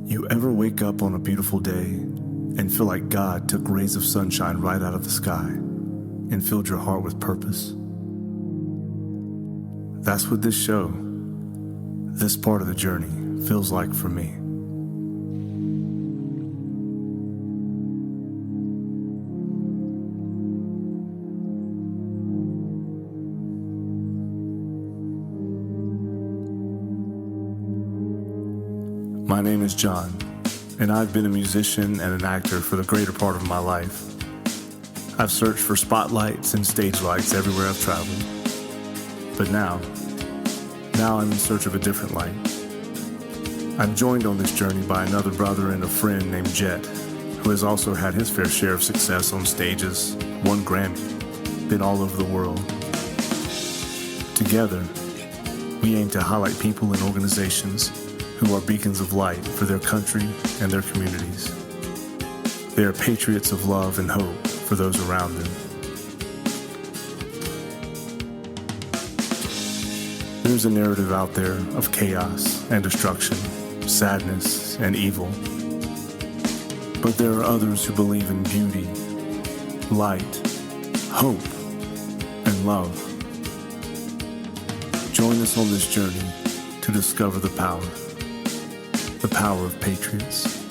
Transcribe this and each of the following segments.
You ever wake up on a beautiful day and feel like God took rays of sunshine right out of the sky and filled your heart with purpose? That's what this show, this part of the journey, feels like for me. My name is John, and I've been a musician and an actor for the greater part of my life. I've searched for spotlights and stage lights everywhere I've traveled. But now I'm in search of a different light. I'm joined on this journey by another brother and a friend named Jett, who has also had his fair share of success on stages, won Grammy, been all over the world. Together, we aim to highlight people and organizations who are beacons of light for their country and their communities. They are patriots of love and hope for those around them. There's a narrative out there of chaos and destruction, sadness and evil. But there are others who believe in beauty, light, hope, and love. Join us on this journey to discover the power of patriots.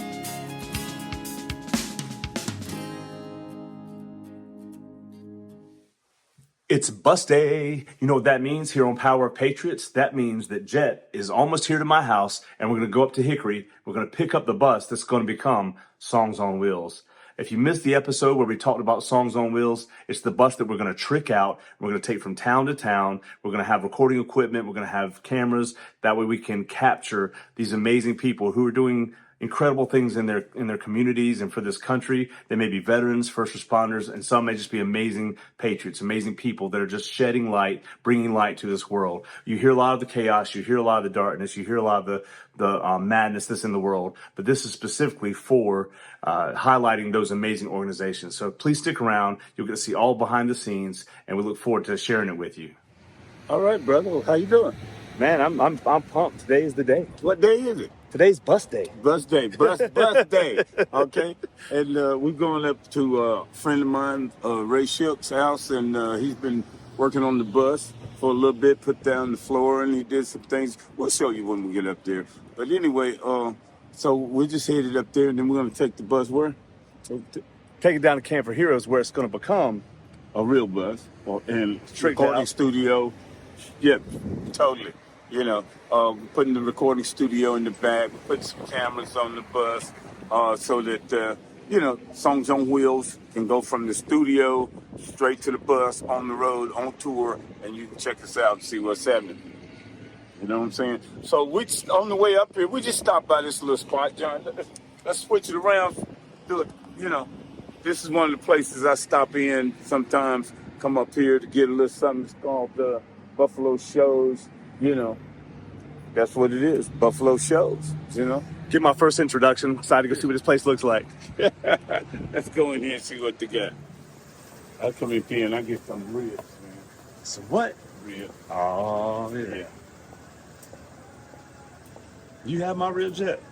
It's bus day. You know what that means here on Power of Patriots? That means that Jett is almost here to my house, and we're going to go up to Hickory. We're going to pick up the bus that's going to become Songs on Wheels. If you missed the episode where we talked about Songs on Wheels, it's the bus that we're going to trick out. We're going to take from town to town. We're going to have recording equipment. We're going to have cameras. That way we can capture these amazing people who are doing incredible things in their communities and for this country. They may be veterans, first responders, and some may just be amazing patriots, amazing people that are just shedding light, bringing light to this world. You hear a lot of the chaos, you hear a lot of the darkness, you hear a lot of the madness that's in the world, but this is specifically for highlighting those amazing organizations. So please stick around. You'll get to see all behind the scenes, and we look forward to sharing it with you. All right, brother. How you doing? Man, I'm pumped. Today is the day. What day is it? Today's bus day. Bus day. Bus day. Okay. And we're going up to a friend of mine, Ray Shook's house, and he's been working on the bus for a little bit, put down the floor, and he did some things. We'll show you when we get up there. But anyway, so we just headed up there, and then we're going to take the bus where? Take it down to Camp for Heroes, where it's going to become a real bus. And Tricked recording out. studio. Yep, totally. You know, putting the recording studio in the back, putting some cameras on the bus so that, Songs on Wheels can go from the studio straight to the bus, on the road, on tour, and you can check us out and see what's happening. You know what I'm saying? So on the way up here, we just stopped by this little spot, John. Let's switch it around. Do it. This is one of the places I stop in sometimes, come up here to get a little something. It's called Buffalo Shows. That's what it is. Buffalo Shows, Get my first introduction. Excited to go see what this place looks like. Let's go in here and see what they got. I'll come in here and I'll get some ribs, man. So what? Ribs. Oh, yeah. You have my ribs yet?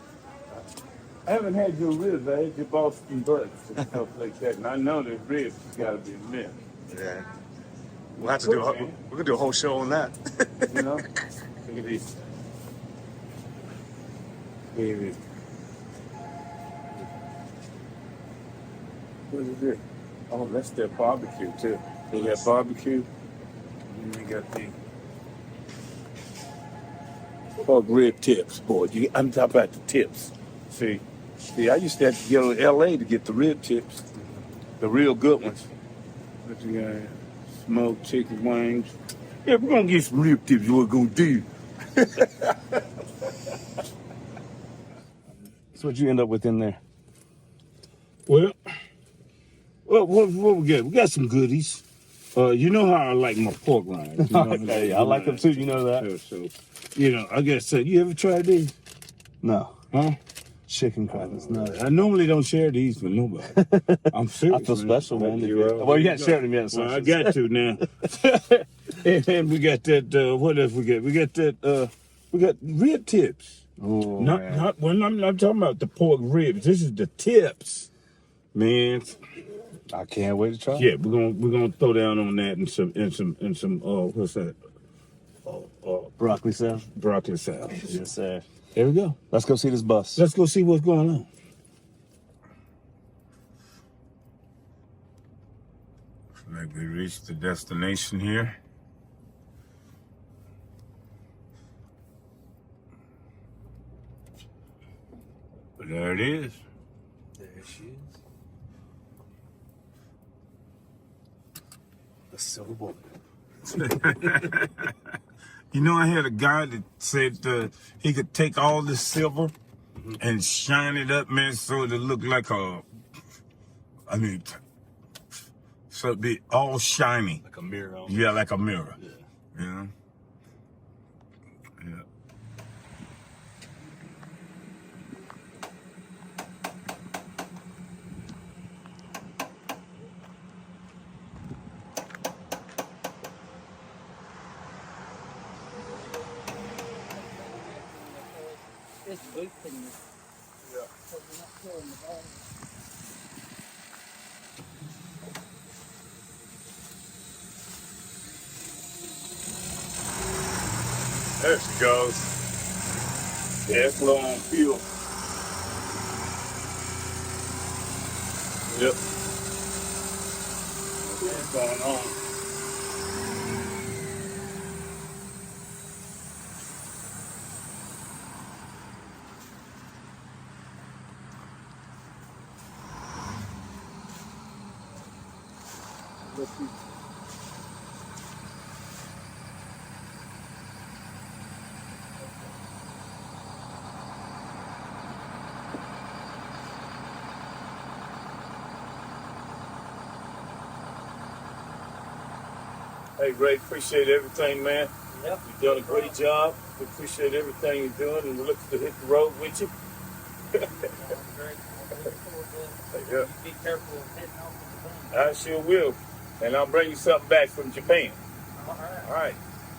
I haven't had your ribs. I had your Boston butts and stuff like that. And I know the ribs has got to be a myth. Yeah. We'll have to we're gonna do a whole show on that. Look at these. Baby. What is it? Oh, that's their barbecue too. They got barbecue. And they got the called rib tips, boy. I'm talking about the tips. See, I used to have to go to L.A. to get the rib tips, the real good ones. What you got? Smoked chicken wings. Yeah, we're gonna get some rib tips. What we're gonna do? So what'd you end up with in there? Well, what we got? We got some goodies. You know how I like my pork rinds. You know Okay, I like them too. You know that. So, I guess you ever tried these? No. Huh? Chicken crackers. No. I normally don't share these with nobody. I'm serious. I feel special, man. Well, Well, you haven't shared them yet. So Well, I got to now. And we got that. What else we got? We got that. We got rib tips. Oh, Not, man. not when I'm not talking about the pork ribs. This is the tips, man. I can't wait to try. Yeah, we're gonna throw down on that and some what's that? Broccoli salad. Broccoli salad. Yes, sir. There we go. Let's go see this bus. Let's go see what's going on. Like we reached the destination here. But there it is. There she is. The silver bullet. You know, I had a guy that said he could take all this silver and shine it up, man, so it looked like so it'd be all shiny. Like a mirror. Yeah, like a mirror. Yeah. You know? Yeah. This boot thing is so we're not killing the ball. There she goes. Yeah, it's low on fuel. Yep. What's going on? Hey, Ray, appreciate everything, man. Yep. You've done a great job. We appreciate everything you're doing, and we're looking to hit the road with you. Very cool. Yeah. You be careful of heading off with the I sure will. And I'll bring you something back from Japan. bun. All right. All right.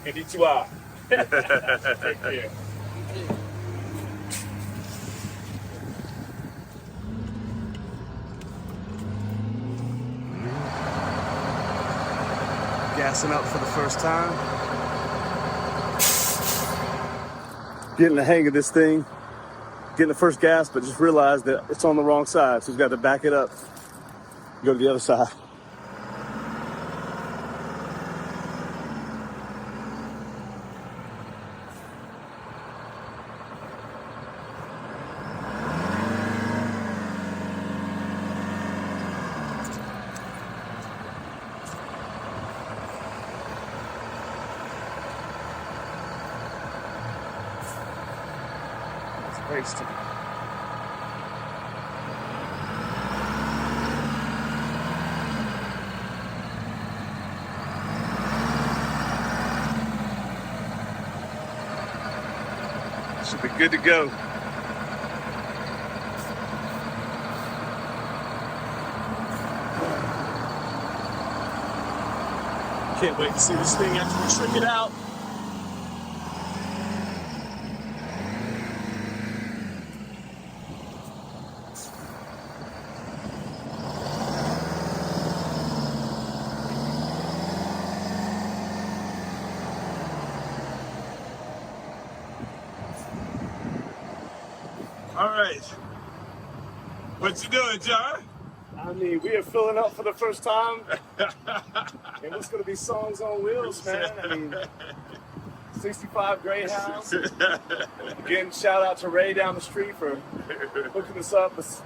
Konnichiwa. Take care. You too. Gassing up for the first time. Getting the hang of this thing. Getting the first gas, but just realized that it's on the wrong side, so we've got to back it up. Go to the other side. It's wasted. Should be good to go. Can't wait to see this thing after we trick it out. All right. What you doing, John? I mean, we are filling up for the first time. And what's going to be songs on wheels, man? I mean, 65 Greyhounds. Again, shout out to Ray down the street for hooking us up with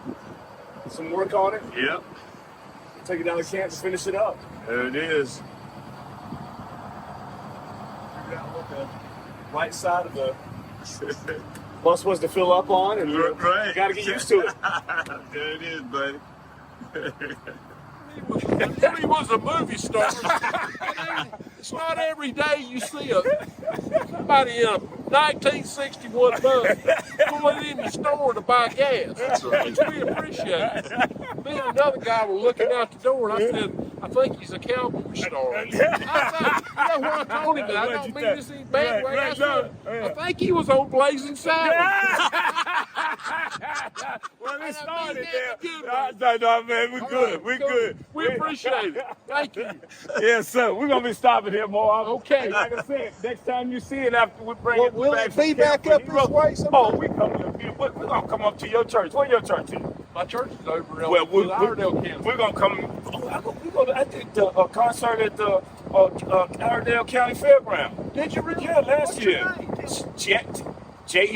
some work on it. Yep. Take it down to camp to finish it up. There it is. Figure out what the right side of the bus was to fill up on, and Right. got to get used to it. There it is, buddy. he was a movie star. It's not every day you see somebody in a 1961 bus going in the store to buy gas, which we appreciate. Me and another guy were looking out the door, and I said, I think he's a cowboy star. I said, you know what I told him? I don't mean this in a bad way. I said, I think he was on Blazing Saddles. Well, it started there. Good No, man, we're good. We're good. We appreciate it. Thank you. Yes, sir. We're gonna be stopping here more often. Okay. Like I said, next time you see it after we bring it Will back it be to camp, back up this way sometime? Oh, we coming up here. We're gonna come up to your church. Where your church is? My church is over Well, in Iredell, Kansas. we're gonna come. I did the concert at the Iredell County Fairground. Did you really? Yeah, last What's year. your name? It's Jett, Jett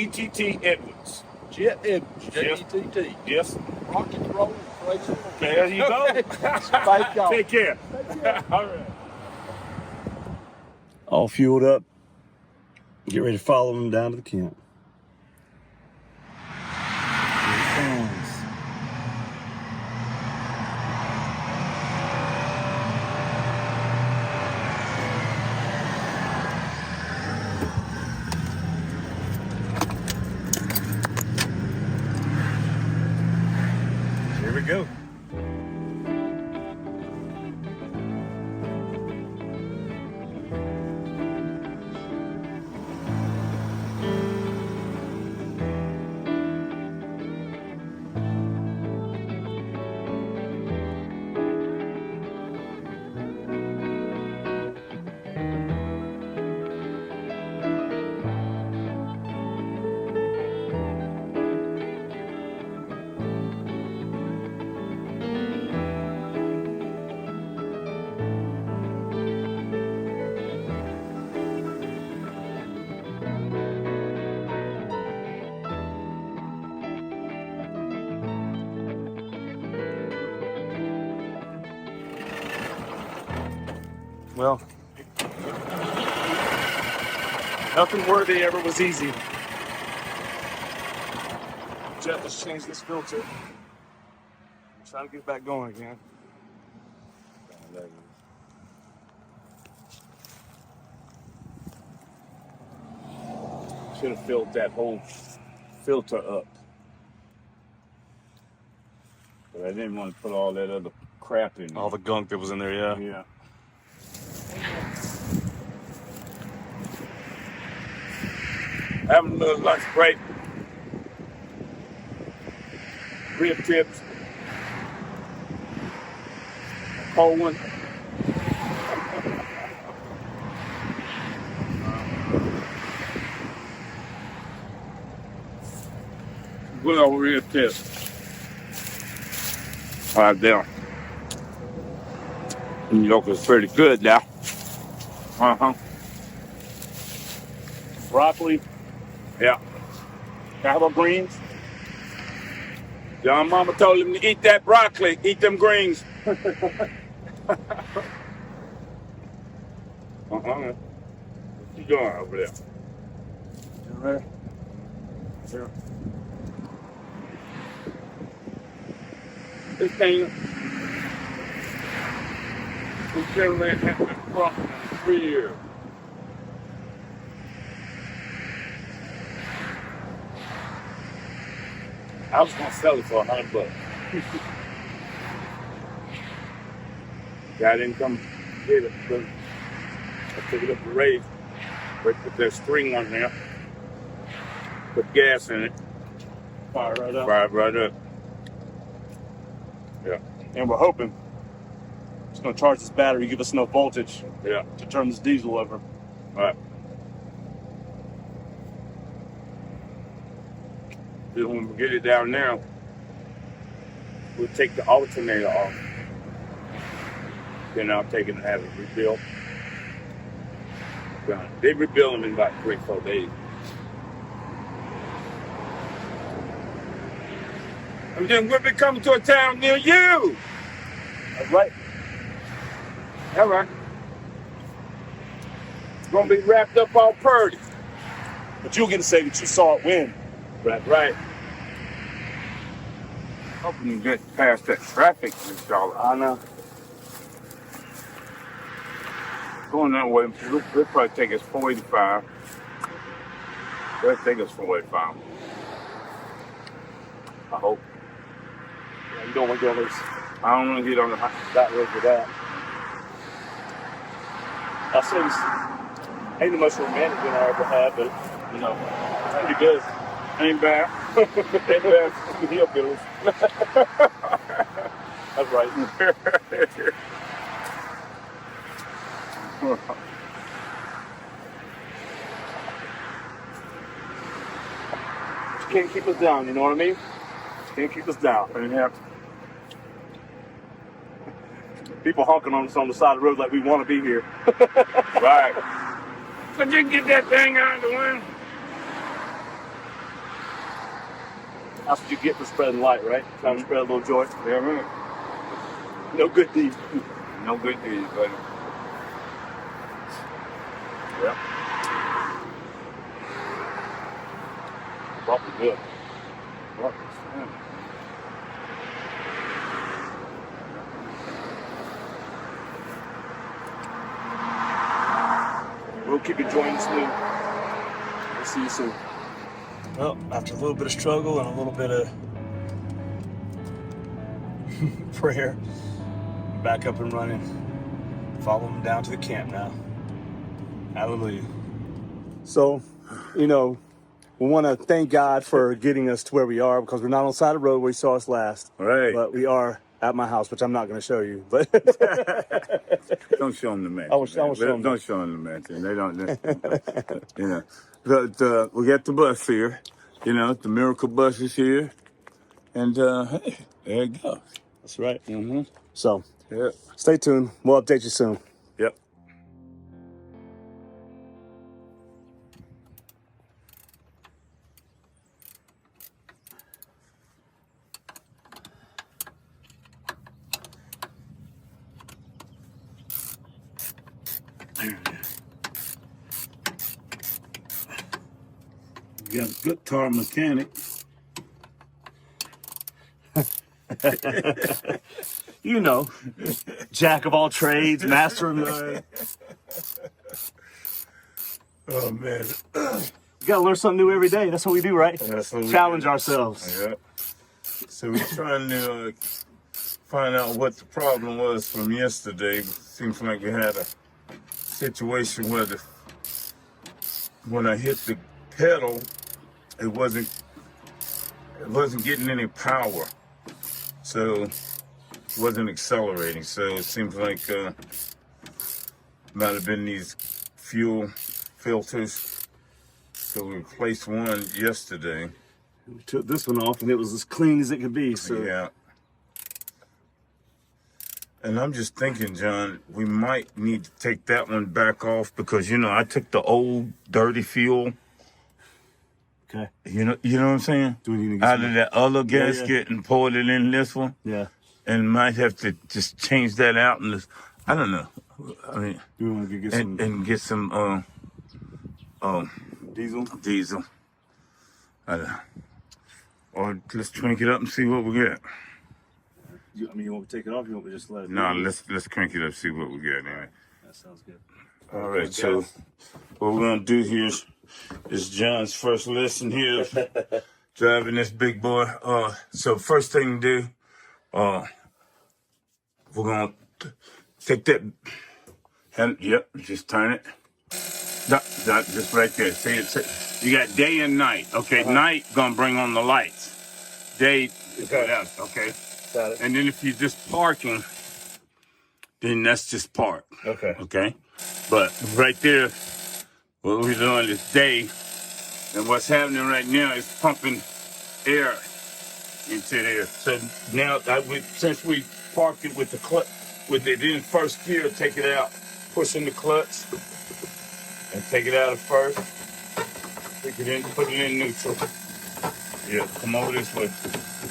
Edwards. Jett Edwards, J-E-T-T. Yes. Rock and roll, praise the Lord. There you go. Thank y'all. Take care. All right. All fueled up. Get ready to follow them down to the camp. Here we go. Well, nothing worthy ever was easy. Jett, let's change this filter. Try to get back going again. Should have filled that whole filter up. But I didn't want to put all that other crap in there. All the gunk that was in there, yeah. Yeah. Having a little lunch break. Rib tips. Cold one. Good old rib tips. Right there. New York is pretty good now. Broccoli. Yeah. How about greens? John Mama told him to eat that broccoli, eat them greens. What you doing over there? All right. Yeah. This thing, we Chevrolet has been front in 3 years. I was gonna sell it for $100. Guy didn't come get it, but I took it up to raise. They put that string on there, put gas in it, Fire right up. right up. Yeah, And we're hoping it's going to charge this battery, give us enough voltage yeah, to turn this diesel over. all right. Then when we get it down there, we'll take the alternator off. Then I'll take it and have it rebuilt. They rebuild them in about 3-4 days. And then we'll be coming to a town near you. That's right. All right. It's gonna be wrapped up all purdy. But you'll get to say that you saw it win. Right. Hoping you get past that traffic, Mr. Dollar. I know. going that way. We'll probably take us 485. Let's take us 485. I hope. Yeah, you don't want to go on this I don't want to get on the that road for that. I'll say this ain't the most romantic one I ever had, but you know, it's pretty good. Ain't bad. Ain't bad for the hillbillies. That's right. You can't keep us down, you know what I mean? Can't keep us down. Yeah. People honking on us on the side of the road like we want to be here. Right. Could you get that thing out of the way? That's what you get for spreading light, right? Trying to spread a little joy. Yeah, right. No good deed. No good deeds, buddy. Yeah. Probably good. We'll keep enjoying this new. We'll see you soon. Well, after a little bit of struggle and a little bit of prayer, back up and running. Follow them down to the camp now. Hallelujah. So, you know, we want to thank God for getting us to where we are, because we're not on the side of the road where you saw us last. Right. But we are at my house, which I'm not going to show you. But Don't show them the mansion. I will show them. Don't show them the mansion. They don't. You know, we got the bus here. You know, the miracle bus is here, and hey, there it goes. That's right. Mm-hmm. So, Yeah. stay tuned. We'll update you soon. Yep. You got a guitar mechanic. You know, jack of all trades, master of none. Oh man. You gotta learn something new every day. That's what we do, right? That's what we Challenge do. ourselves. Yeah. So we're trying to find out what the problem was from yesterday. Seems like we had a situation where when I hit the pedal, it wasn't getting any power, so it wasn't accelerating. So it seems like might have been these fuel filters. So we replaced one yesterday. We took this one off and it was as clean as it could be. So Yeah. And I'm just thinking, John, we might need to take that one back off, because, you know, I took the old dirty fuel. okay. You know what I'm saying? Do we need to get Out some- of that other Yeah, gasket and poured it in this one, Yeah. and might have to just change that out and just, I don't know. I mean, Do we want to get some and get some diesel? diesel. I don't know. Or let's crank it up and see what we get. You want me to take it off? You want me to just let it? No, let's crank it up, see what we get anyway. That sounds good. All right, so what we're gonna do here is John's first lesson here of driving this big boy. So first thing to do, we're gonna take that hand. Yep, just turn it. That just right there. See it. You got day and night. Okay, night gonna bring on the lights. Day is without. Okay. Got it. And then if you're just parking, then that's just park. Okay. Okay? But right there, what we're doing is day, and what's happening right now is pumping air into there. So now, since we parked it with the clutch, with it in first gear, take it out, push in the clutch, and take it out of first, take it in, put it in neutral. Yeah, come over this way.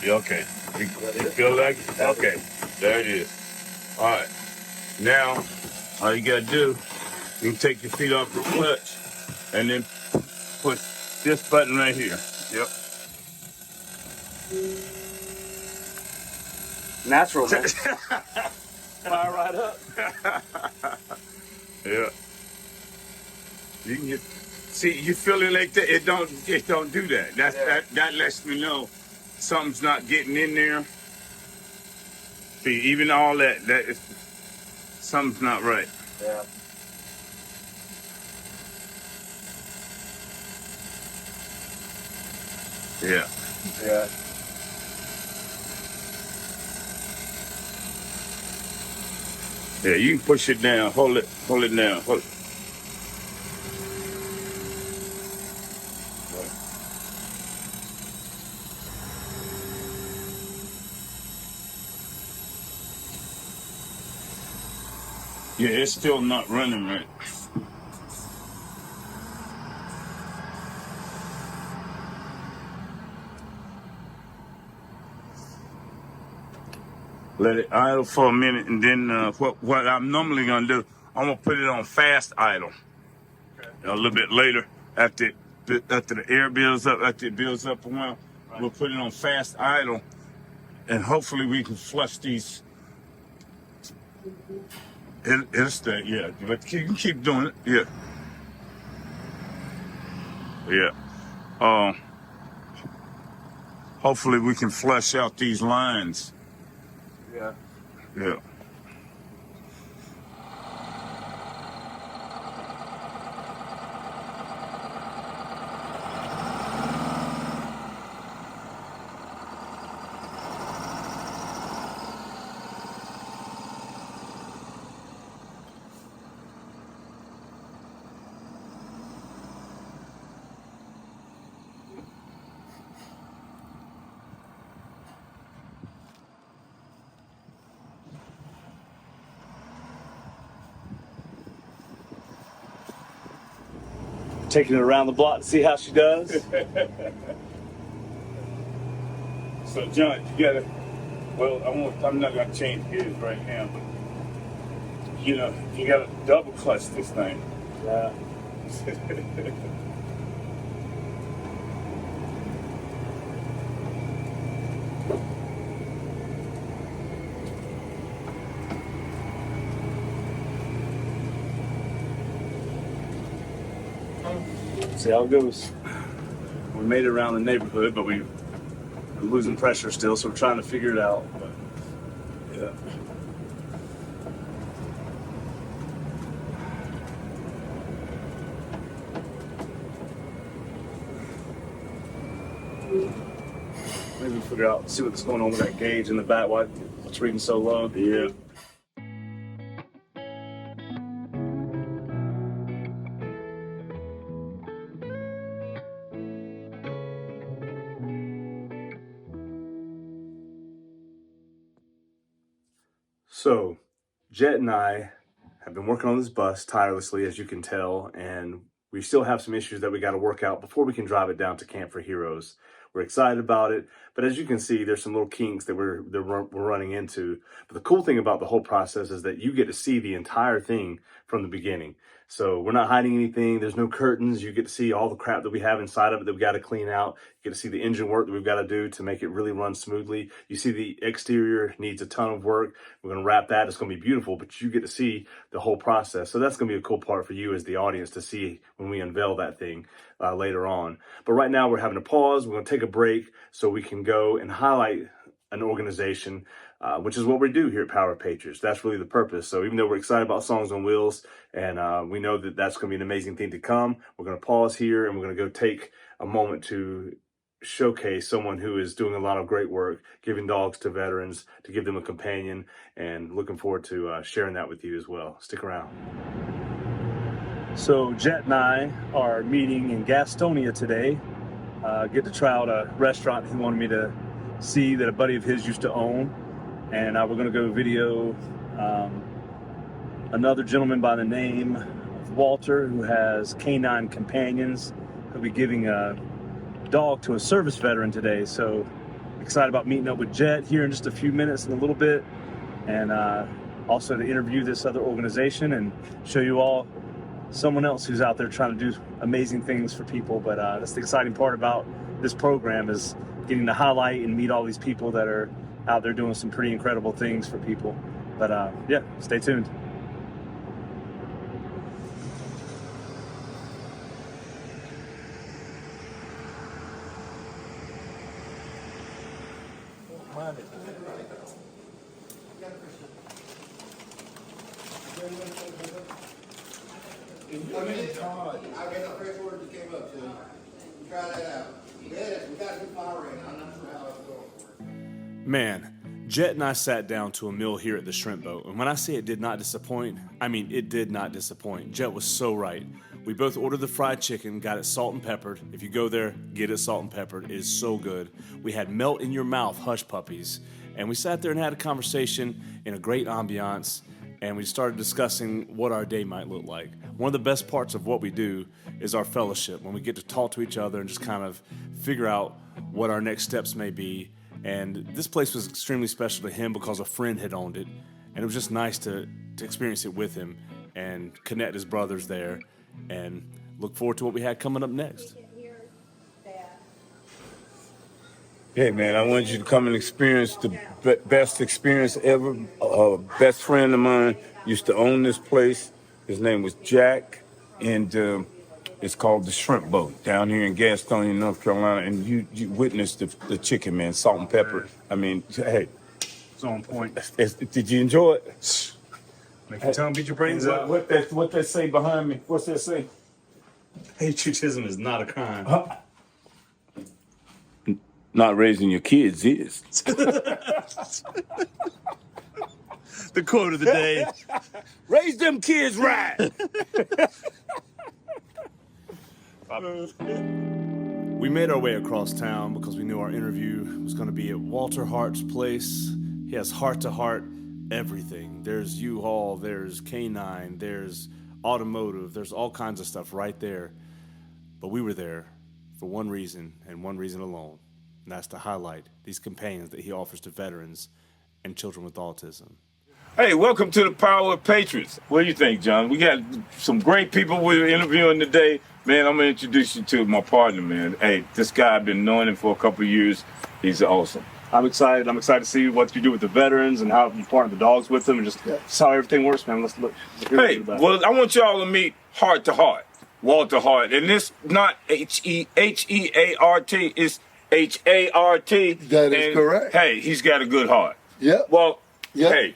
Yeah, okay. You feel like it? Okay, there it is. All right. Now, all you gotta do, you can take your feet off the clutch and then push this button right here. Yep. Natural, man. Fire right up. Yeah. You can see, you feel it like that. It don't do that. That lets me know something's not getting in there. See, even all that is, something's not right. Yeah. Yeah. Yeah. Yeah, you can push it down. Hold it down. Hold it. Yeah, it's still not running right. Let it idle for a minute, and then what I'm normally gonna do, I'm gonna put it on fast idle. Okay. A little bit later, after the air builds up, after it builds up a while, we'll put it on fast idle, and hopefully we can flush these. It'll stay, yeah. But you can keep doing it, yeah. Yeah. Hopefully we can flush out these lines. Yeah. Yeah. Taking it around the block to see how she does. So John, you gotta. Well, I'm not gonna change gears right now, but you gotta double clutch this thing. Yeah. See how it goes. We made it around the neighborhood, but we're losing pressure still, so we're trying to figure it out. But yeah. Maybe figure out, see what's going on with that gauge in the back, why it's reading so low. Yeah. So, Jett and I have been working on this bus tirelessly, as you can tell, and we still have some issues that we got to work out before we can drive it down to Camp for Heroes. We're excited about it, but as you can see, there's some little kinks that we're running into. But the cool thing about the whole process is that you get to see the entire thing from the beginning. So we're not hiding anything. There's no curtains. You get to see all the crap that we have inside of it that we got to clean out. You get to see the engine work that we've got to do to make it really run smoothly. You see the exterior needs a ton of work. We're going to wrap that. It's going to be beautiful, but you get to see the whole process. So that's going to be a cool part for you as the audience to see when we unveil that thing later on. But right now we're having a pause. We're going to take a break so we can go and highlight an organization, which is what we do here at Power of Patriots. That's really the purpose. So even though we're excited about Songs on Wheels and we know that that's going to be an amazing thing to come, we're going to pause here and we're going to go take a moment to showcase someone who is doing a lot of great work, giving dogs to veterans, to give them a companion, and looking forward to sharing that with you as well. Stick around. So Jett and I are meeting in Gastonia today. Get to try out a restaurant he wanted me to see that a buddy of his used to own. And we're going to go video another gentleman by the name of Walter, who has canine companions. He'll be giving a dog to a service veteran today. So excited about meeting up with Jett here in just a few minutes in a little bit. And also to interview this other organization and show you all someone else who's out there trying to do amazing things for people. But that's the exciting part about this program, is getting to highlight and meet all these people that are out there doing some pretty incredible things for people. But yeah, stay tuned. Mine is. I guess the first word just came up, so you try that out. Yeah, we got a good fire rate. I'm not sure how it's going. Man, Jett and I sat down to a meal here at the Shrimp Boat, and when I say it did not disappoint, I mean it did not disappoint. Jett was so right. We both ordered the fried chicken, got it salt and peppered. If you go there, get it salt and peppered. It is so good. We had melt in your mouth hush puppies, and we sat there and had a conversation in a great ambiance, and we started discussing what our day might look like. One of the best parts of what we do is our fellowship, when we get to talk to each other and just kind of figure out what our next steps may be. And this place was extremely special to him because a friend had owned it, and it was just nice to experience it with him and connect his brothers there and look forward to what we had coming up next. Hey, man, I wanted you to come and experience the best experience ever. Best friend of mine used to own this place. His name was Jack, and it's called the Shrimp Boat down here in Gastonia, North Carolina. And you witnessed the chicken, man, salt and pepper. I mean, hey. It's on point. Did you enjoy it? Make your tongue beat your brains out. What they say behind me? What's that say? Patriotism is not a crime. Not raising your kids is. The quote of the day. Raise them kids right. We made our way across town because we knew our interview was going to be at Walter Hart's place. He has heart-to-heart everything. There's U-Haul, there's K9, there's automotive, there's all kinds of stuff right there. But we were there for one reason and one reason alone, and that's to highlight these companions that he offers to veterans and children with autism. Hey, welcome to the Power of Patriots. What do you think, John? We got some great people we're interviewing today. Man, I'm going to introduce you to my partner, man. Hey, this guy, I've been knowing him for a couple of years. He's awesome. I'm excited. I'm excited to see what you do with the veterans and how you partner the dogs with them and just how everything works, man. Let's look. Hey, well, I want y'all to meet Heart to Heart, Walter Hart. And this not Heart, it's HART. That is correct. Hey, he's got a good heart. Yep. Well, Yep. hey,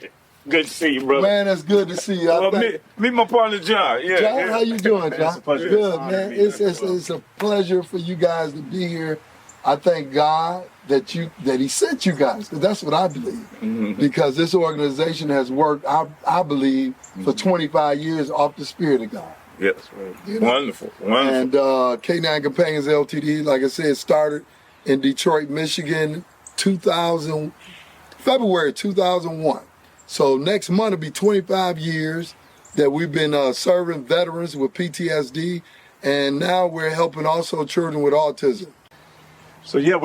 good to see you, brother. Man, it's good to see you. Well, meet my partner, John. Yeah, John, yeah. how you doing, John? It's a pleasure. Good, man. It's a pleasure for you guys to be here. I thank God that he sent you guys, because that's what I believe. Mm-hmm. Because this organization has worked, I believe, for 25 years off the Spirit of God. Yes, You know? wonderful. And K9 Companions Ltd, like I said, started in Detroit, Michigan, February 2001. So next month will be 25 years that we've been serving veterans with PTSD, and now we're helping also children with autism. So yeah,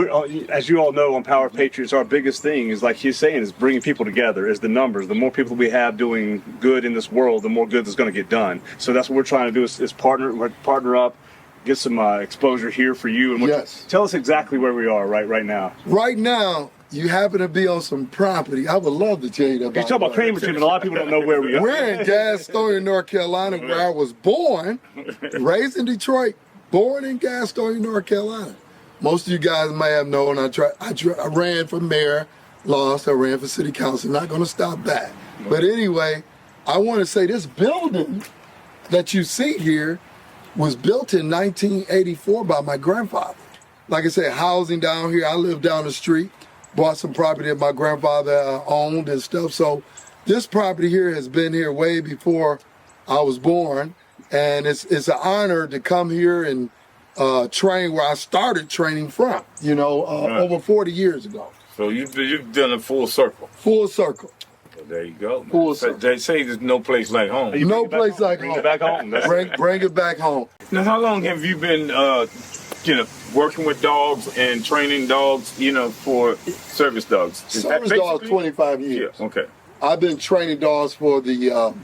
as you all know, on Power Patriots, our biggest thing is, like he's saying, is bringing people together. Is the numbers. The more people we have doing good in this world, the more good that's going to get done. So that's what we're trying to do is partner up, get some exposure here for you. And Yes. Tell us exactly where we are right now. Right now, you happen to be on some property. I would love to tell you that. You talk about Kramer Street, but a lot of people don't know where we are. We're in Gastonia, North Carolina, where I was born, raised in Detroit, born in Gastonia, North Carolina. Most of you guys may have known I ran for mayor, lost. I ran for city council. Not going to stop that. But anyway, I want to say this building that you see here was built in 1984 by my grandfather. Like I said, housing down here. I live down the street. Bought some property that my grandfather owned and stuff. So this property here has been here way before I was born. And it's an honor to come here and train where I started training from, over 40 years ago. So you've done a full circle. Full circle. Well, there you go. Man. Full circle. They say there's no place like home. No place like Bring home. it back home. That's Bring it back home. Now, how long have you been, working with dogs and training dogs, for service dogs? Is that Service dog, basically- 25 years. Yeah, okay. I've been training dogs for the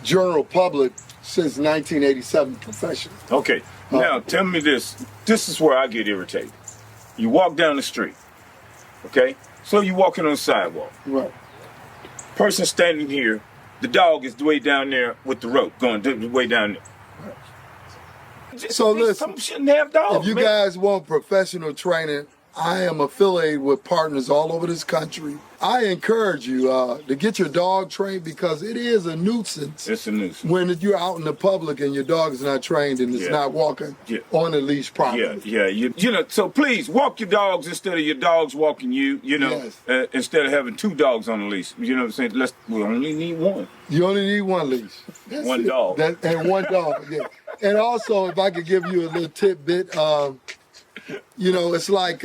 general public since 1987 professionally. Okay. Now, tell me this. This is where I get irritated. You walk down the street, okay? So you're walking on the sidewalk. Right. Person standing here, the dog is way down there with the rope going way down there. So listen, Some shouldn't have dogs, if you man. guys want professional training, I am affiliated with partners all over this country. I encourage you to get your dog trained because it is a nuisance. It's a nuisance. When you're out in the public and your dog is not trained and it's not walking on a leash properly. Yeah. You know, so please walk your dogs instead of your dogs walking you. You know, instead of having 2 dogs on a leash. You know what I'm saying? We only need one. You only need one leash. That's one dog. And one dog. Yeah. And also, if I could give you a little tidbit. You know, it's like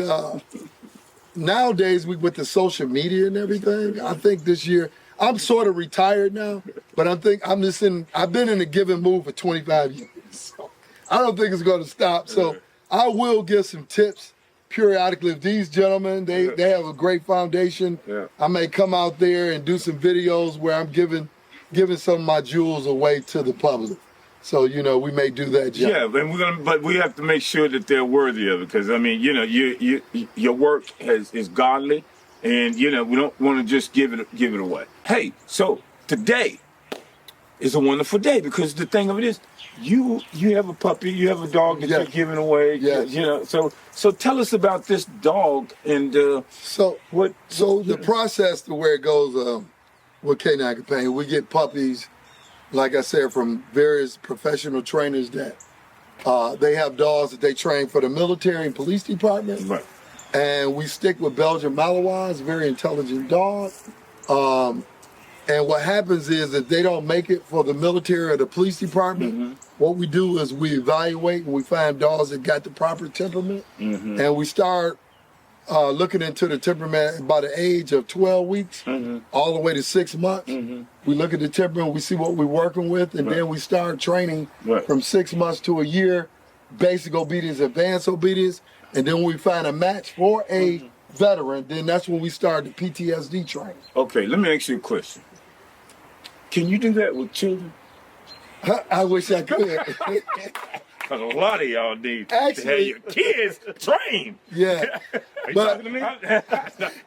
nowadays with the social media and everything, I think this year, I'm sort of retired now, but I've been in a giving mood for 25 years. So I don't think it's going to stop. So I will give some tips periodically. If these gentlemen, they have a great foundation, I may come out there and do some videos where I'm giving some of my jewels away to the public. So, you know, we may do that, John. Yeah, but we have to make sure that they're worthy of it, because I mean, you know, your work is godly, and you know we don't want to just give it away. Hey, so today is a wonderful day because the thing of it is, you have a puppy, you have a dog that you're giving away. Yes. You know, so tell us about this dog and So the process, the way it goes with K9 Companion, we get puppies. Like I said, from various professional trainers that they have dogs that they train for the military and police department. Right. And we stick with Belgian Malinois, very intelligent dog. And what happens is that they don't make it for the military or the police department. What we do is we evaluate and we find dogs that got the proper temperament. And we start looking into the temperament by the age of 12 weeks, all the way to 6 months. We look at the temperament, we see what we're working with, and then we start training from 6 months to a year, basic obedience, advanced obedience, and then when we find a match for a veteran, then that's when we start the PTSD training. Okay, let me ask you a question. Can you do that with children? I wish I could. Because a lot of y'all need to have Actually, your kids trained. Yeah. Are you But- talking to me?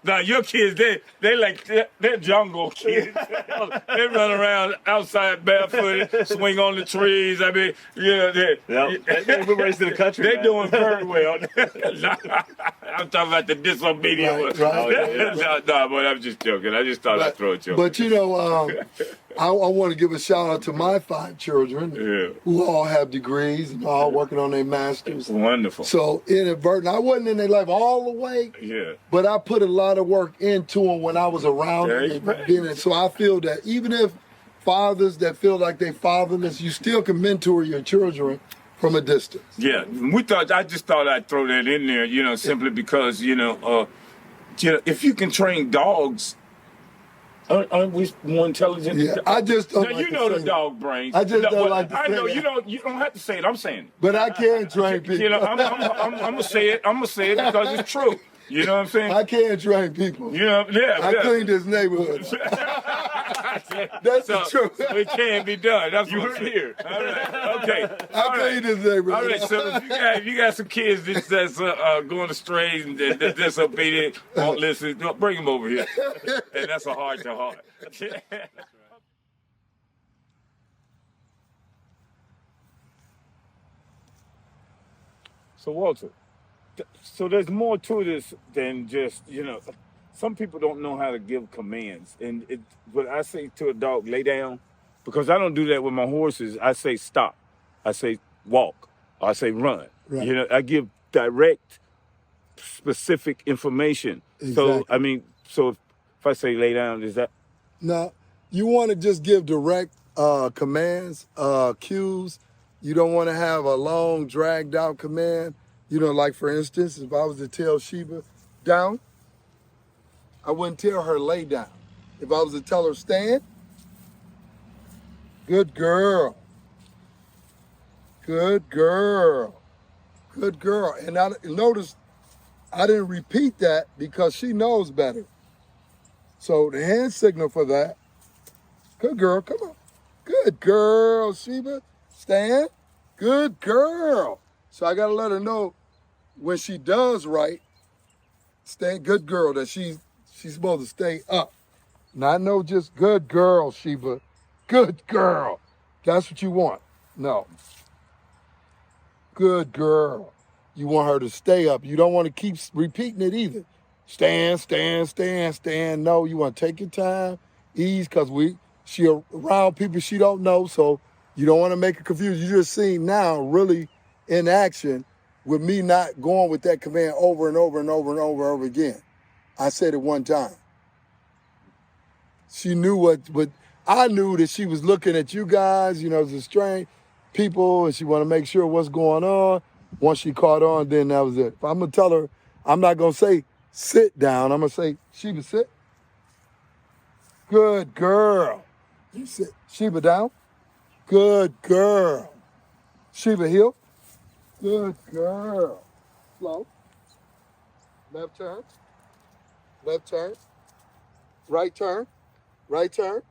No, your kids, they're jungle kids. They run around outside barefooted, swing on the trees. I mean, We're raised in the country. they're man. doing very well. I'm talking about the disobedient ones. Right. No, but I'm just joking. I just thought I'd throw a joke. But you know, I want to give a shout out to my 5 children who all have degrees and all working on their masters. Wonderful. So inadvertent, I wasn't in their life all the way, but I put a lot of work into them when I was around them. So I feel that even if fathers that feel like they're fatherless, you still can mentor your children from a distance. Yeah, I just thought I'd throw that in there, you know, simply because, if you can train dogs, aren't we more intelligent? Yeah, I just don't now, like you know to the say dog brains. I just don't like to I say know that. you don't have to say it. I'm saying it. But I can train people. You know, I'm gonna say it. I'm gonna say it because it's true. You know what I'm saying? I can train people. You know, I cleaned this neighborhood. That's the truth. So it can be done. That's what I'm here. All right. Okay. I cleaned this neighborhood. All right. So if you got some kids that's going astray and disobedient, won't listen, bring them over here. And that's a heart to heart. So Walter, so there's more to this than just, some people don't know how to give commands. But I say to a dog, lay down, because I don't do that with my horses. I say stop. I say walk. I say run. Right. I give direct, specific information. Exactly. So if I say lay down, is that? Now, you want to just give direct commands, cues. You don't want to have a long, dragged out command. Like for instance, if I was to tell Sheba down, I wouldn't tell her lay down. If I was to tell her stand, good girl. Good girl. Good girl. And notice I didn't repeat that because she knows better. So the hand signal for that, good girl, come on. Good girl, Sheba. Stand. Good girl. So I got to let her know when she does right, stand, good girl, that she's supposed to stay up. Not no just good girl, Sheba. Good girl. That's what you want. No. Good girl. you want her to stay up. You don't want to keep repeating it either. Stand, stand, stand, stand. No, you want to take your time, ease, because she around people she don't know, so you don't want to make her confused. You just seen now really in action with me not going with that command over and over and over and over again. I said it one time. She knew what I knew that she was looking at you guys, as a strange people, and she want to make sure what's going on. Once she caught on, then that was it. If I'm going to tell her, I'm not going to say, sit down. I'm going to say, Sheba, sit. Good girl. You sit. Sheba, down. Good girl. Sheba, heel. Good girl. Slow. Left turn. Left turn. Right turn. Right turn.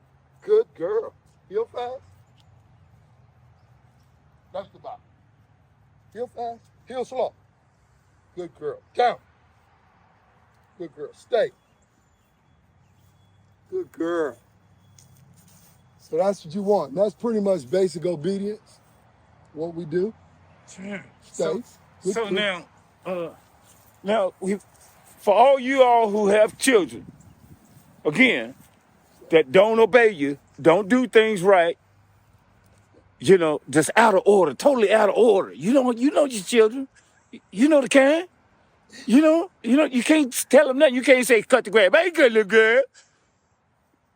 Good girl. Heel fast. Left to bottom. Heel fast. Heel slow. Good girl. Down. Good girl. Stay. Good girl. So that's what you want. That's pretty much basic obedience. What we do. Sure. Stay. So now for all you all who have children, again, that don't obey you, don't do things right, just out of order, totally out of order. You know your children. You know the kind. You can't tell them nothing. You can't say, cut the grass. Ain't good, little girl.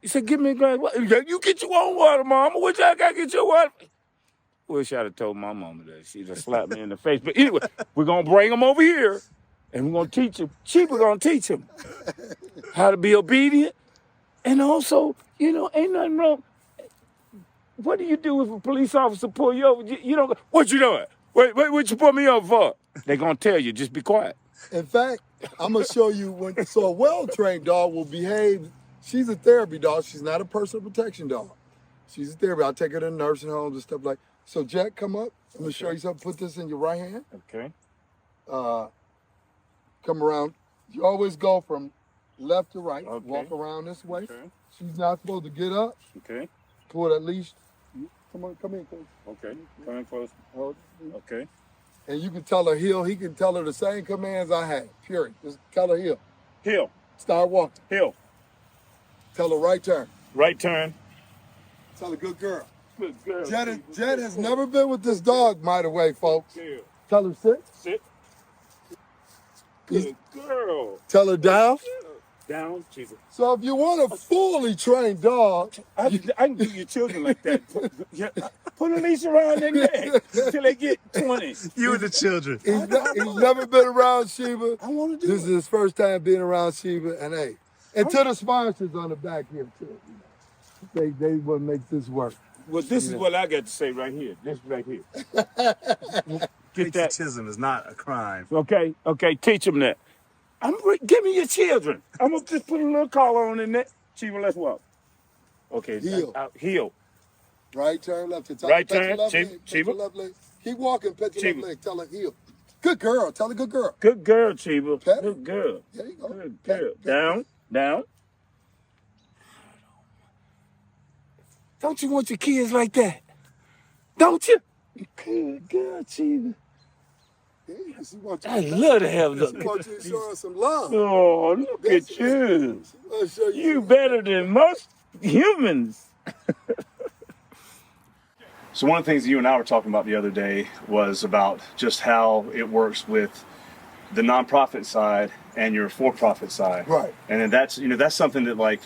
You say, give me a glass of water. You get your own water, Mama. What y'all got to get your water? Wish I'd have told my mama that. She'd have slapped me in the face. But anyway, we're going to bring them over here, and we're going to teach them. We're going to teach them how to be obedient. And also, ain't nothing wrong. What do you do if a police officer pull you over? You don't go, what you doing? What you pull me over for? They're going to tell you, just be quiet. In fact, I'm going to show you so a well-trained dog will behave. She's a therapy dog. She's not a personal protection dog. She's a therapy. I'll take her to nursing homes and stuff like that. So, Jett, come up. I'm going to show you something. Put this in your right hand. Okay. Come around. You always go from left to right. Okay. Walk around this way. Okay. She's not supposed to get up. Okay. Pull at least. Come in close. Okay. Come in close. Hold. Okay. And you can tell her heel. He can tell her the same commands I had. Period. Just tell her heel. Heel. Start walking. Heel. Tell her right turn. Right turn. Tell her good girl. Good girl. Jett has never been with this dog, by the way, folks. Good. Tell her sit. Sit. Good girl. Tell her down. Down, Jesus. So if you want a fully trained dog, I can do your children like that. Put a leash around their neck until they get 20. You and the children. he's never been around Sheba. I want to do This is his first time being around Sheba. And hey, and to the sponsors on the back here too. They what makes this work. Well, this is what I got to say right here. This right here. Get that. Patriotism is not a crime. Okay, teach them that. Give me your children. I'm going to just put a little collar on in there. Chiba, let's walk. Okay. Heel. Heel. Right turn, left turn. Right turn, Chiba. Left leg. Keep walking, pet your Chiba. left leg. Tell her heel. Good girl. Tell her good girl. Good girl, Chiba. Pet. Good girl. There you go. Good Pet. girl. Down, down. Don't you want your kids like that? Don't you? Good girl, Chiba. Yeah, she wants you I love to have She wants you to show her some love. Oh, look at you. She wants to show You better than most humans. So one of the things you and I were talking about the other day was about just how it works with the nonprofit side and your for-profit side. Right. And then that's something that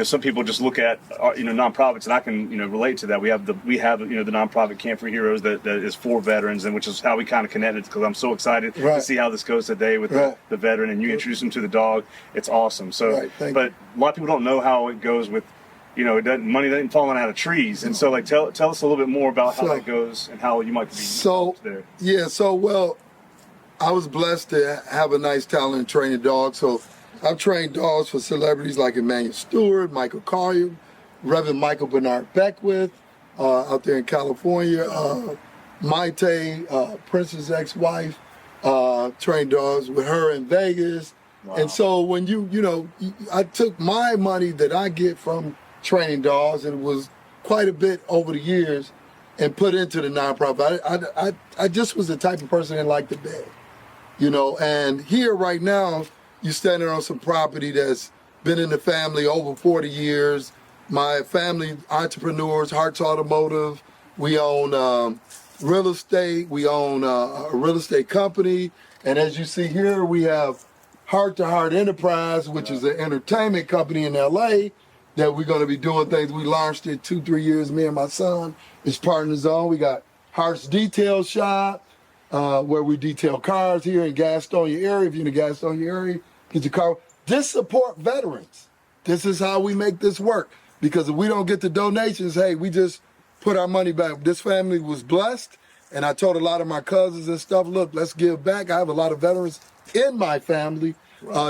some people just look at nonprofits, and I can relate to that. We have the nonprofit Camp for Heroes that is for veterans, and which is how we kind of connected, because I'm so excited to see how this goes today with the veteran, and you introduce them to the dog. It's awesome. So, but a lot of people don't know how it goes with. Money doesn't fall out of trees, and so tell us a little bit more about how that goes and how you might be there. Yeah. I was blessed to have a nice talent in training dogs. So I've trained dogs for celebrities like Emmanuel Stewart, Michael Collier, Reverend Michael Bernard Beckwith, out there in California, Maite, Prince's ex-wife, trained dogs with her in Vegas. Wow. And so when I took my money that I get from training dogs, and it was quite a bit over the years, and put into the nonprofit. I just was the type of person that liked to beg. You know, and here right now, you're standing on some property that's been in the family over 40 years. My family, entrepreneurs, Hart's Automotive. We own real estate. We own a real estate company. And as you see here, we have Heart to Heart Enterprise, which is an entertainment company in LA that we're going to be doing things. We launched it 2-3 years, me and my son is partners on. We got Heart's Detail Shop, where we detail cars here in Gastonia area. If you're in the Gastonia area, get your car. This support veterans. This is how we make this work. Because if we don't get the donations, hey, we just put our money back. This family was blessed, and I told a lot of my cousins and stuff, look, let's give back. I have a lot of veterans in my family.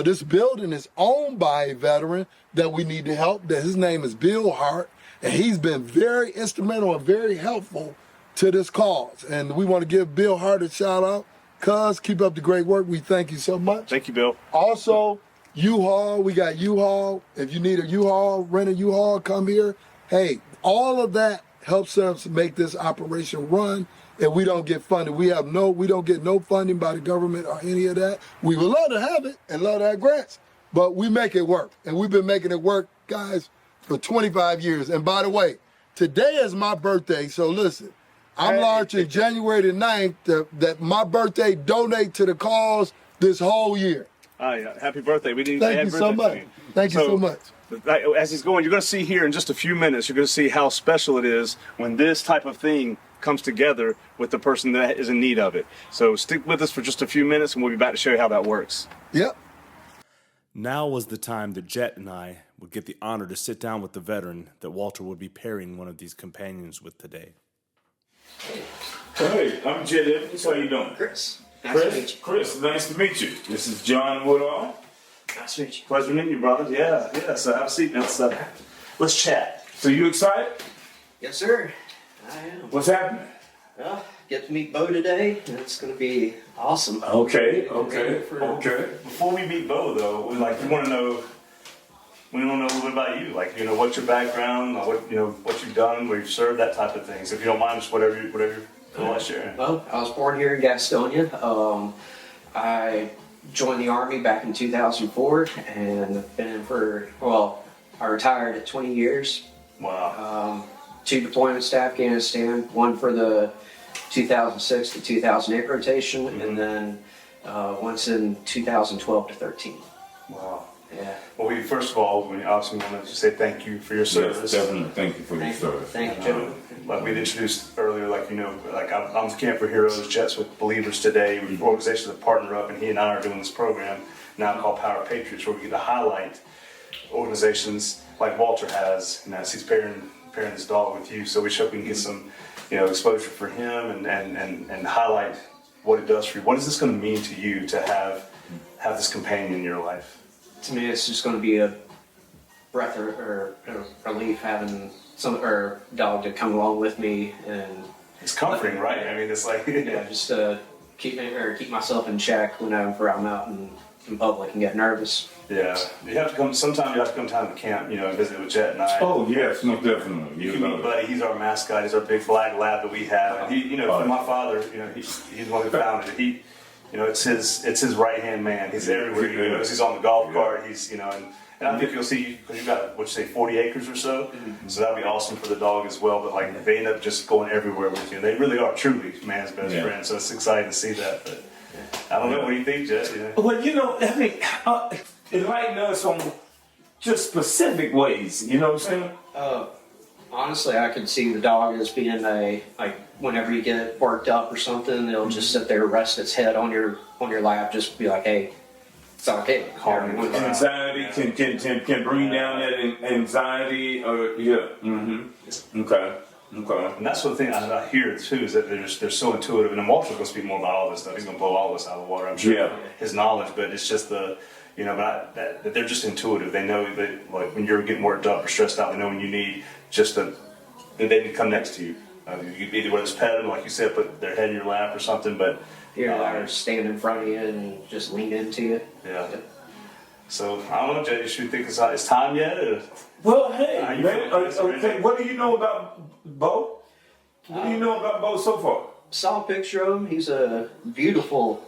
This building is owned by a veteran that we need to help. His name is Bill Hart, and he's been very instrumental and very helpful to this cause. And we want to give Bill Hart a shout out. Cuz, keep up the great work. We thank you so much. Thank you, Bill. Also, U-Haul, we got U-Haul. If you need a U-Haul, rent a U-Haul, come here. Hey, all of that helps us make this operation run, and we don't get funded. We don't get no funding by the government or any of that. We would love to have it and love to have grants, but we make it work. And we've been making it work, guys, for 25 years. And by the way, today is my birthday, so listen, I'm launching January the 9th that my birthday donate to the cause this whole year. Happy birthday. We didn't Thank you so much. Thank you so much. As he's going, you're going to see here in just a few minutes, you're going to see how special it is when this type of thing comes together with the person that is in need of it. So stick with us for just a few minutes and we'll be back to show you how that works. Yep. Now was the time that Jett and I would get the honor to sit down with the veteran that Walter would be pairing one of these companions with today. Hey, I'm Jett Evans. How you doing? Chris. Nice to meet you. Chris, nice to meet you. This is John Woodall. Nice to meet you. Pleasure meeting you, brother. Yeah. So have a seat now. So let's chat. So you excited? Yes, sir. I am. What's happening? Well, get to meet Bo today, and it's going to be awesome. Okay. Before we meet Bo, though, we want to know a little bit about you. What's your background, what you've done, where you've served, that type of thing. So if you don't mind, just whatever you feel like sharing. Well, I was born here in Gastonia. I joined the Army back in 2004, and I've been in I retired at 20 years. Wow. 2 deployments to Afghanistan, one for the 2006 to 2008 rotation, and then once in 2012 to 13. Wow. Yeah. Well, first of all, we obviously want to say thank you for your service. Yes, definitely. Thank you for your service. Thank you, gentlemen. Like we'd introduced earlier, I'm with Camp for Heroes, Jett's with Believers Today, organizations that partner up, and he and I are doing this program now called Power of Patriots, where we get to highlight organizations like Walter has, and as he's pairing this dog with you, so we hope we can get some, exposure for him and highlight what it does for you. What is this going to mean to you to have this companion in your life? To me, it's just going to be a breath or relief having some dog to come along with me, and It's comforting, right? I mean, it's like just keep myself in check whenever I'm out in public and get nervous. Yeah, you have to come. Sometimes you have to come down to camp, visit with Jett and I. Oh yes, no, definitely. You can meet Buddy. He's our mascot. He's our big black lab that we have. And he, my father, he's the one who founded it. He, it's his right hand man. He's everywhere he goes. He's on the golf cart. He's, and I think you'll see, because you've got, 40 acres or so? Mm-hmm. So that'd be awesome for the dog as well. But they end up just going everywhere with you. They really are truly man's best friend. So it's exciting to see that. But I don't know. What do you think, Jett? Well, enlighten us on just specific ways. You know what I'm saying? Honestly, I could see the dog as being whenever you get worked up or something, it'll just sit there, rest its head on your lap, just be like, hey, it's okay. Anxiety can bring down that anxiety. Okay. And that's the thing I hear too, is that they're so intuitive. And Walter's going to speak more about all this stuff. He's going to blow all this out of the water, I'm sure. Yeah. His knowledge, but it's just that they're just intuitive. They know that when you're getting worked up or stressed out, they know when you need that they can come next to you. You either whether it's pet them, like you said, put their head in your lap or something, but or stand in front of you and just lean into you. Yeah. So I don't know, Jett. Should we think it's time yet? Or? Well, hey, man. Okay, what do you know about Bo? What do you know about Bo so far? Saw a picture of him. He's a beautiful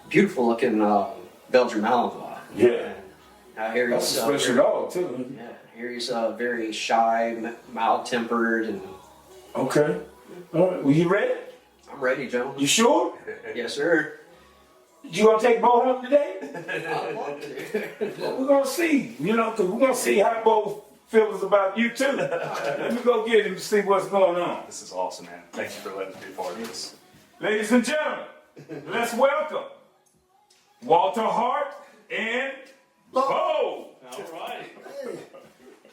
beautiful looking Belgian Malinois. Yeah. And I hear That's he's a special dog too. yeah, I hear he's very shy, mild-tempered, and Okay. All right. Well, you ready? I'm ready, gentlemen. You sure? Yes, sir. You gonna take Bo home today? I'd love to. Well, we're gonna see. You know, because we're gonna see how Bo feels about you too. Let me go get him to see what's going on. This is awesome, man. Thank you for letting us be a part of this. Ladies and gentlemen, let's welcome Walter Hart and Bo. All right.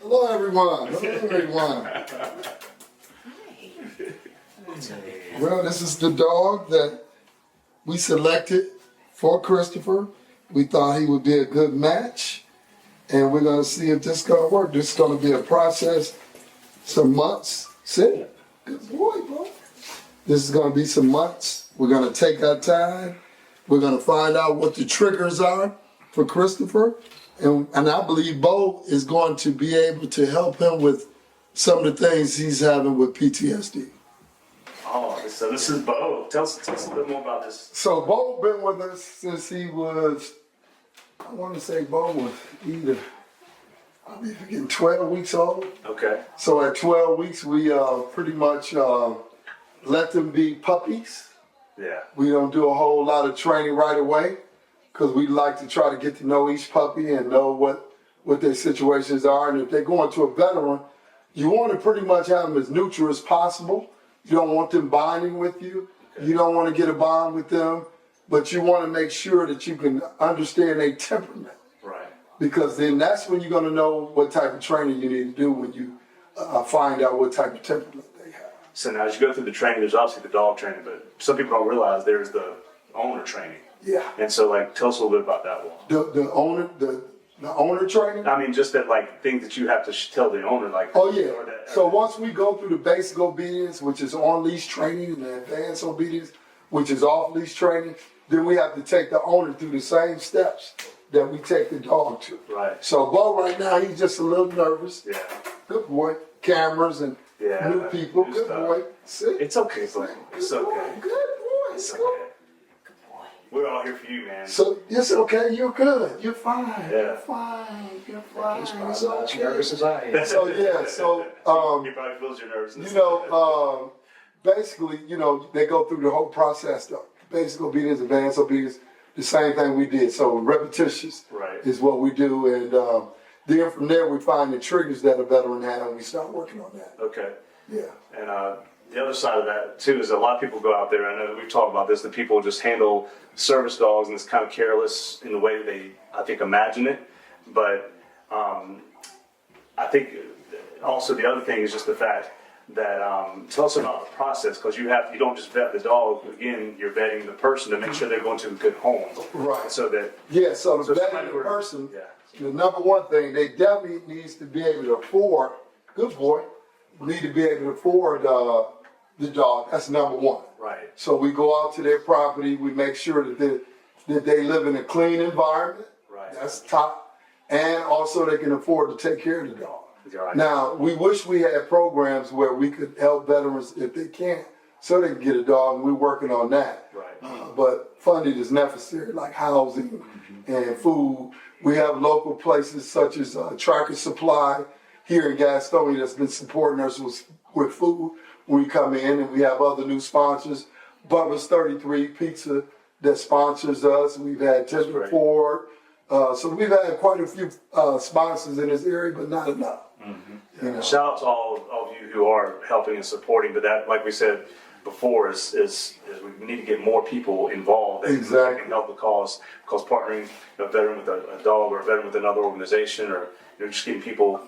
Hello, everyone. Hello, everyone. Well, this is the dog that we selected for Christopher. We thought he would be a good match, and we're going to see if this is going to work. This is going to be a process, some months. Sit. Good boy, bro. This is going to be some months. We're going to take our time. We're going to find out what the triggers are for Christopher. And I believe Bo is going to be able to help him with some of the things he's having with PTSD. Oh, so this is Bo. Tell us a little bit more about this. So Bo been with us since he was, I want to say Bo was either, I'll be forgetting, 12 weeks old. Okay. So at 12 weeks, we pretty much let them be puppies. Yeah. We don't do a whole lot of training right away because we like to try to get to know each puppy and know what their situations are. And if they're going to a veteran, you want to pretty much have them as neutral as possible. You don't want them bonding with you. You don't want to get a bond with them, but you want to make sure that you can understand their temperament. Right. Because then that's when you're going to know what type of training you need to do when you find out what type of temperament they have. So now as you go through the training, there's obviously the dog training, but some people don't realize there's the owner training. Yeah. And so tell us a little bit about that one. The owner training? I mean, just that things that you have to tell the owner, Oh yeah. So once we go through the basic obedience, which is on leash training, and the advanced obedience, which is off leash training, then we have to take the owner through the same steps that we take the dog to. Right. So Bo right now, he's just a little nervous. Yeah. Good boy. Cameras and new people. New Good stuff. boy. Sit. It's okay. It's okay. Good boy. It's Good boy. okay. We're all here for you, man. So it's okay. You're good. You're fine. Yeah. You're fine. You're fine. He's probably It's not as okay. nervous as I am. So yeah. So He probably feels your nervousness. basically, they go through the whole process though. Basic obedience, advanced obedience, the same thing we did. So repetitious is what we do, and then from there we find the triggers that a veteran had, and we start working on that. Okay. Yeah. And the other side of that too is a lot of people go out there. I know that we've talked about this. That people just handle service dogs and it's kind of careless in the way they, I think, imagine it. But I think also the other thing is just the fact that tell us about the process, because you don't just vet the dog. Again, you're vetting the person to make sure they're going to a good home. Right. So that So the vetting the person, the number one thing, they definitely needs to be able to afford. Good boy. Need to be able to afford the dog. That's number one. Right. So we go out to their property. We make sure that they live in a clean environment. Right. That's top. And also they can afford to take care of the dog. Right. Now, we wish we had programs where we could help veterans if they can't, so they can get a dog, and we're working on that. Right. But funding is necessary, like housing and food. We have local places such as Tracker Supply here in Gastonia that's been supporting us with food when we come in, and we have other new sponsors. Bubba's 33 Pizza that sponsors us. We've had Tisman Ford. So we've had quite a few sponsors in this area, but not enough. Mm-hmm. Shout out to all of you who are helping and supporting, but that, like we said before, is we need to get more people involved that can help the cause. Because partnering a veteran with a dog or a veteran with another organization, or just getting people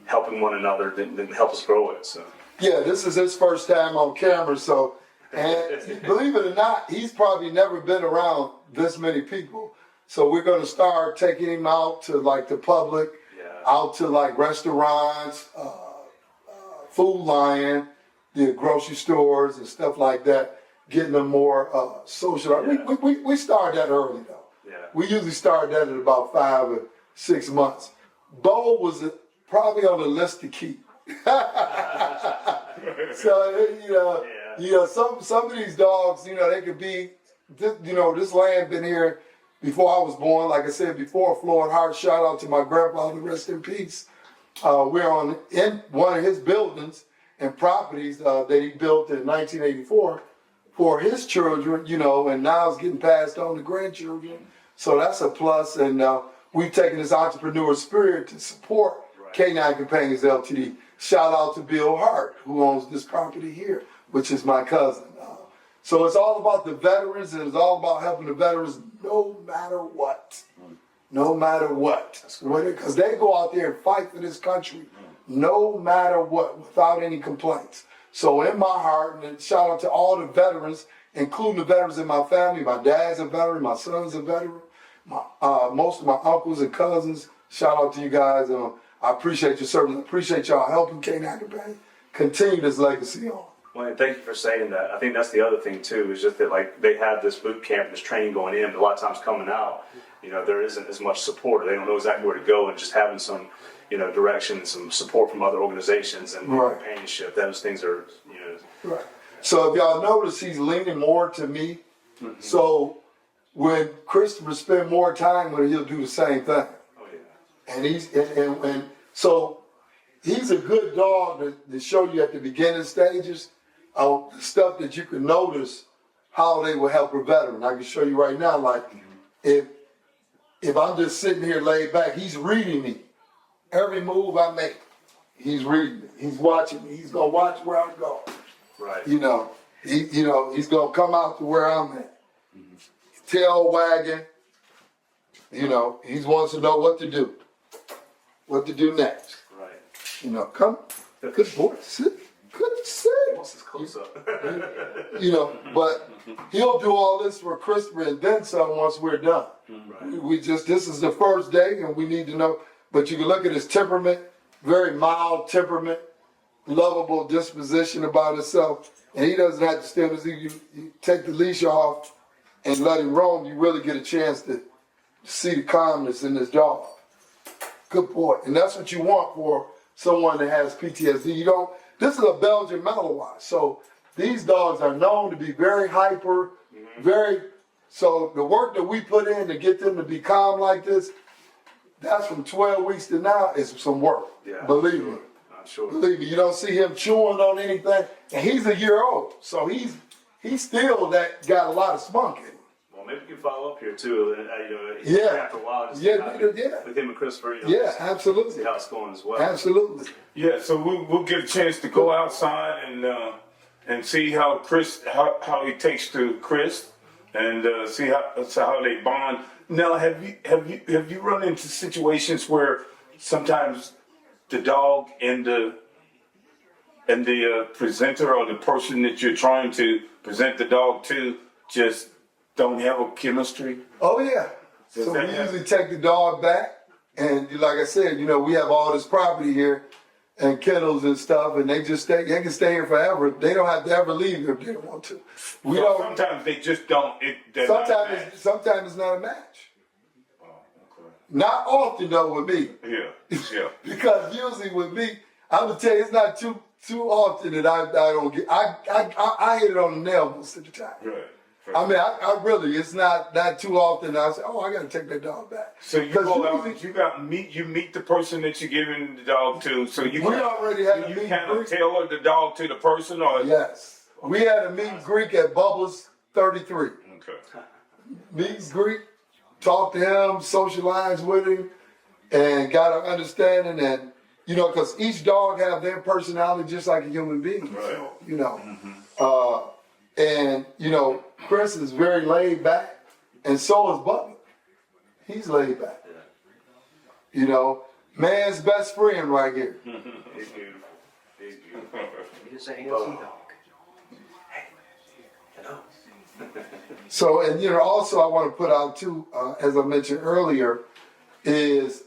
helping one another, then help us grow it. So yeah, this is his first time on camera, so and believe it or not, he's probably never been around this many people. So we're going to start taking him out to like the public, out to like restaurants, Food Lion, the grocery stores and stuff like that, getting them more social. Yeah. We started that early though. Yeah. We usually start that at about 5 or 6 months. Bo was probably on the list to keep. So some of these dogs, they could be this land been here before I was born. Like I said before, Floyd Hart, shout out to my grandfather, rest in peace. We're in one of his buildings and properties that he built in 1984 for his children, and now it's getting passed on to grandchildren. So that's a plus. And we've taken this entrepreneur spirit to support K9 Companions Ltd. Shout out to Bill Hart, who owns this property here, which is my cousin. So it's all about the veterans, and it's all about helping the veterans no matter what. No matter what. Because they go out there and fight for this country no matter what, without any complaints. So in my heart, and shout out to all the veterans, including the veterans in my family. My dad's a veteran, my son's a veteran, most of my uncles and cousins. Shout out to you guys. I appreciate your service. I appreciate y'all helping K9 Companions continue this legacy on. Well, and thank you for saying that. I think that's the other thing too, is just that like they have this boot camp, this training going in, but a lot of times coming out, there isn't as much support. They don't know exactly where to go, and just having some, direction and some support from other organizations and companionship. Those things are, Right. So if y'all notice, he's leaning more to me. Mm-hmm. So when Christopher spend more time with him, he'll do the same thing. Oh yeah. And and so he's a good dog to show you at the beginning stages of stuff that you can notice how they will help a veteran. I can show you right now, like if I'm just sitting here laid back, he's reading me. Every move I make, he's reading me. He's watching me. He's gonna watch where I go. Right. He's gonna come out to where I'm at. Tail wagging. He wants to know what to do. What to do next. Right. Come. Good boy. Sit. Good sit. What's his close up? But he'll do all this for Christopher and then some once we're done. Right. This is the first day and we need to know. But you can look at his temperament, very mild temperament, lovable disposition about himself. And he doesn't have to stand as you take the leash off and let him roam, you really get a chance to see the calmness in this dog. Good boy. And that's what you want for someone that has PTSD. This is a Belgian Malinois. So these dogs are known to be very hyper, so the work that we put in to get them to be calm like this, that's from 12 weeks to now is some work. Yeah, believe me. I'm sure. Believe me, you don't see him chewing on anything. And he's a year old. So he's still got a lot of spunk in him. Well, maybe we can follow up here too. After a while, just with him and Christopher. Absolutely. See how it's going as well. Absolutely. Yeah, so we'll get a chance to go outside and see how he takes to Chris, and see how they bond. Now, have you run into situations where sometimes the dog and the presenter or the person that you're trying to present the dog to just don't have a chemistry? Oh yeah. So we usually take the dog back, and like I said, we have all this property here and kennels and stuff, and they can stay here forever. They don't have to ever leave if they don't want to. Sometimes they just don't. Sometimes it's not a match. Oh, okay. Not often though with me. Yeah. Because usually with me, I'm gonna tell you, it's not too often that I don't get. I hit it on the nail most of the time. Right. I mean, I really, it's not too often I say, I got to take that dog back. So you go out, you meet the person that you're giving the dog to. So you already had a meet kind of tailor the dog to the person, or yes, we had a meet and greet at Bubba's 33. Okay. Meet and greet, talk to him, socialize with him, and got an understanding, and because each dog have their personality just like a human being. Right. So and Chris is very laid back, and so is Bubba. He's laid back. Man's best friend right here. He's beautiful. He's beautiful. He's a handsome dog. So, and also I want to put out too, as I mentioned earlier, is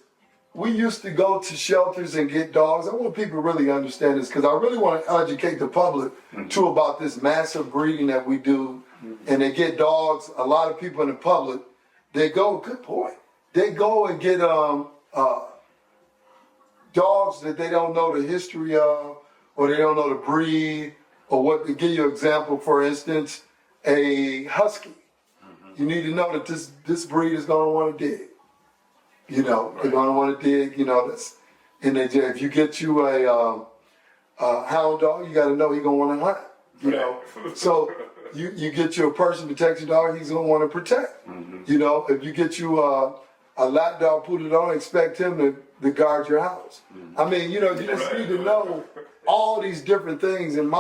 we used to go to shelters and get dogs. I want people to really understand this because I really want to educate the public too about this massive breeding that we do. And they get dogs. A lot of people in the public, they go, good point. They go and get dogs that they don't know the history of, or they don't know the breed, or what. To give you an example, for instance, a husky. you need to know that this breed is gonna want to dig. You know, they're gonna want to dig. You know, if you get you a hound dog, you got to know he's gonna want to hunt. You know, so you get you a person protection dog, he's gonna want to protect. You know, if you get you a lap dog, put it on, expect him to guard your house. I mean, you know, you just need to know all these different things. And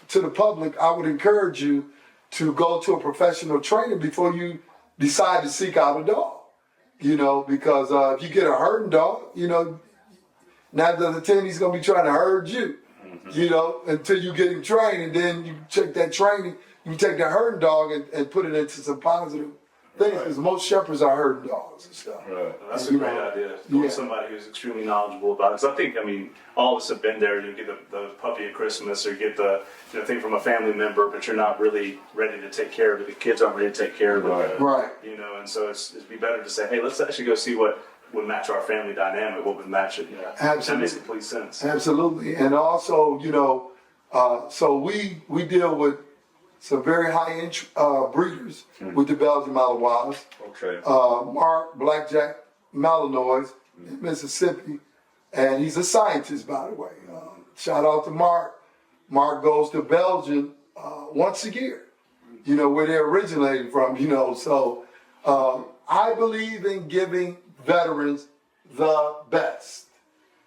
to the public, I would encourage you to go to a professional trainer before you decide to seek out a dog. You know, because if you get a herding dog, you know, 9 out of 10 he's gonna be trying to herd you. You know, until you get him trained, and then you check that training, you take that herding dog and put it into some positive things, because most shepherds are herding dogs and stuff. That's a great idea. Yeah. Somebody who's extremely knowledgeable about it. Because I think, I mean, all of us have been there. You get the puppy at Christmas, or you get the thing from a family member, but you're not really ready to take care of it. The kids aren't ready to take care of it. Right. You know, and so it'd be better to say, hey, let's actually go see what would match our family dynamic, what would match it. Yeah. Absolutely. That makes complete sense. Absolutely. And also, you know, so we deal with some very high-end breeders with the Belgian Malinois. Okay. Mark Blackjack Malinois in Mississippi, and he's a scientist, by the way. Shout out to Mark. Mark goes to Belgium once a year, you know, where they originated from, you know. So I believe in giving veterans the best,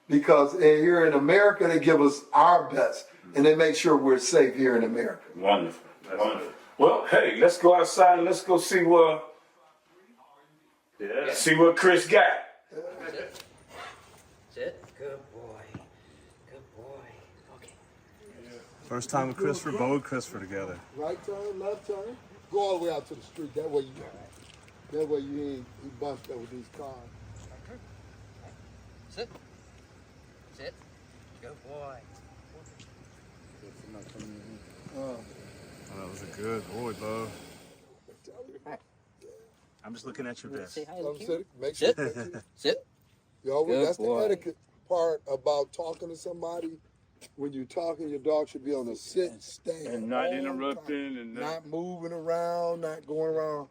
because here in America, they give us our best, and they make sure we're safe here in America. Wonderful. Wonderful. Well, hey, let's go outside and let's go see what Chris got. Sit. Good boy. Good boy. Okay. First time with Christopher, Bo and Christopher together. Right turn, left turn. Go all the way out to the street. That way you ain't bunched up with these cars. Sit. Sit. Good boy. That was a good boy, Bo. I'm just looking at your best. Say hi to the camera. Make sure. Sit. Sit. That's boy. the etiquette part about talking to somebody. When you're talking, your dog should be on a sit and stand. And not all the interrupting time. and not moving around, not going around.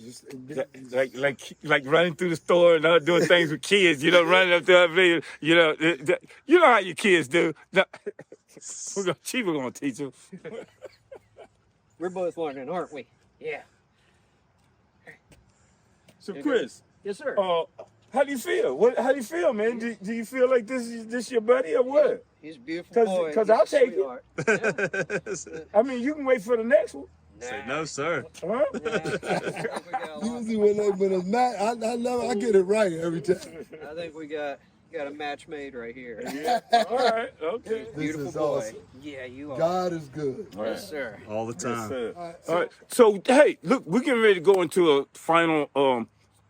Just like running through the store and not doing things with kids, you know, running up there, you know how your kids do. We're gonna teach them. We're both learning, aren't we? Yeah. So Chris, Yes, sir. how do you feel? How do you feel, man? Do you feel like this is your buddy or what? He's a beautiful boy. Because I'll take it. I mean, you can wait for the next one. Say no, sir. Huh? usually when it's not, I love it. I get it right every time. I think we got a match made right here. Yeah. All right. Okay. Beautiful is boy. awesome. Yeah, you are. God is good. Yes, sir. All the time. All right. So, hey, look, we're getting ready to go into a final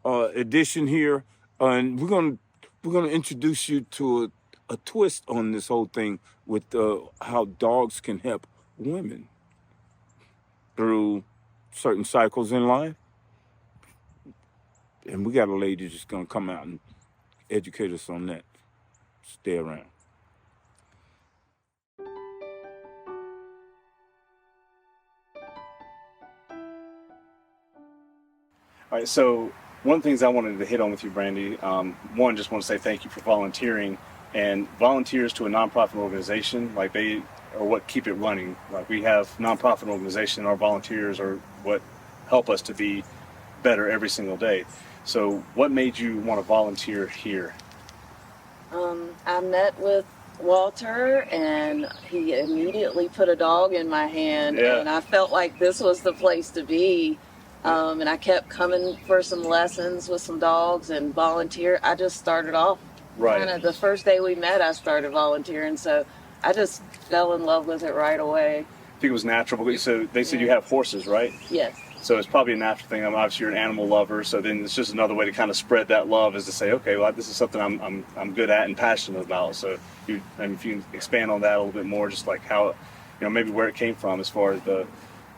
edition here, and we're gonna introduce you to a twist on this whole thing with how dogs can help women through certain cycles in life. And we got a lady just gonna come out and educate us on that. Stay around. All right, so one of the things I wanted to hit on with you, Brandy, one, just want to say thank you for volunteering. And volunteers to a nonprofit organization, like they are what keep it running. Like we have nonprofit organization, our volunteers are what help us to be better every single day. So what made you want to volunteer here? I met with Walter, and he immediately put a dog in my hand, and I felt like this was the place to be. And I kept coming for some lessons with some dogs and volunteer. I just started off kind of the first day we met, I started volunteering. So I just fell in love with it right away. I think it was natural. So they said you have horses, right? Yes. So it's probably a natural thing. Obviously you're an animal lover, so then it's just another way to kind of spread that love, is to say, okay, well, this is something I'm good at and passionate about. So if you can expand on that a little bit more, just like how, maybe where it came from as far as the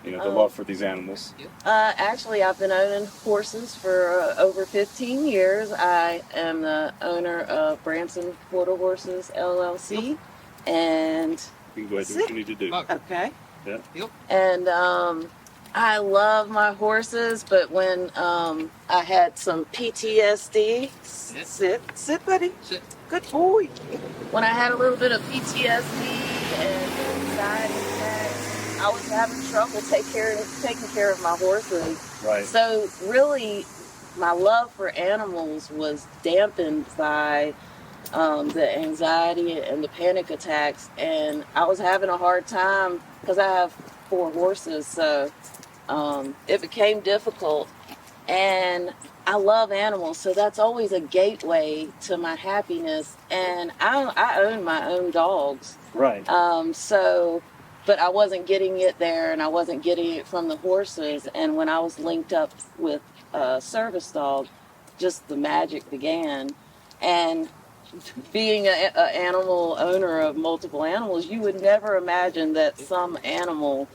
love for these animals. Actually, I've been owning horses for over 15 years. I am the owner of Branson Quarter Horses LLC, and You can go ahead and do what you need to do. okay. Yeah. And I love my horses, but when I had some PTSD, sit, buddy, sit. Good boy. When I had a little bit of PTSD and anxiety attacks, I was having trouble taking care of my horses. Right. So really, my love for animals was dampened by the anxiety and the panic attacks, and I was having a hard time because I have 4 horses, so it became difficult. And I love animals, so that's always a gateway to my happiness. And I own my own dogs, Right. But I wasn't getting it there, and I wasn't getting it from the horses. And when I was linked up with a service dog, just the magic began. And being an animal owner of multiple animals, you would never imagine that some animal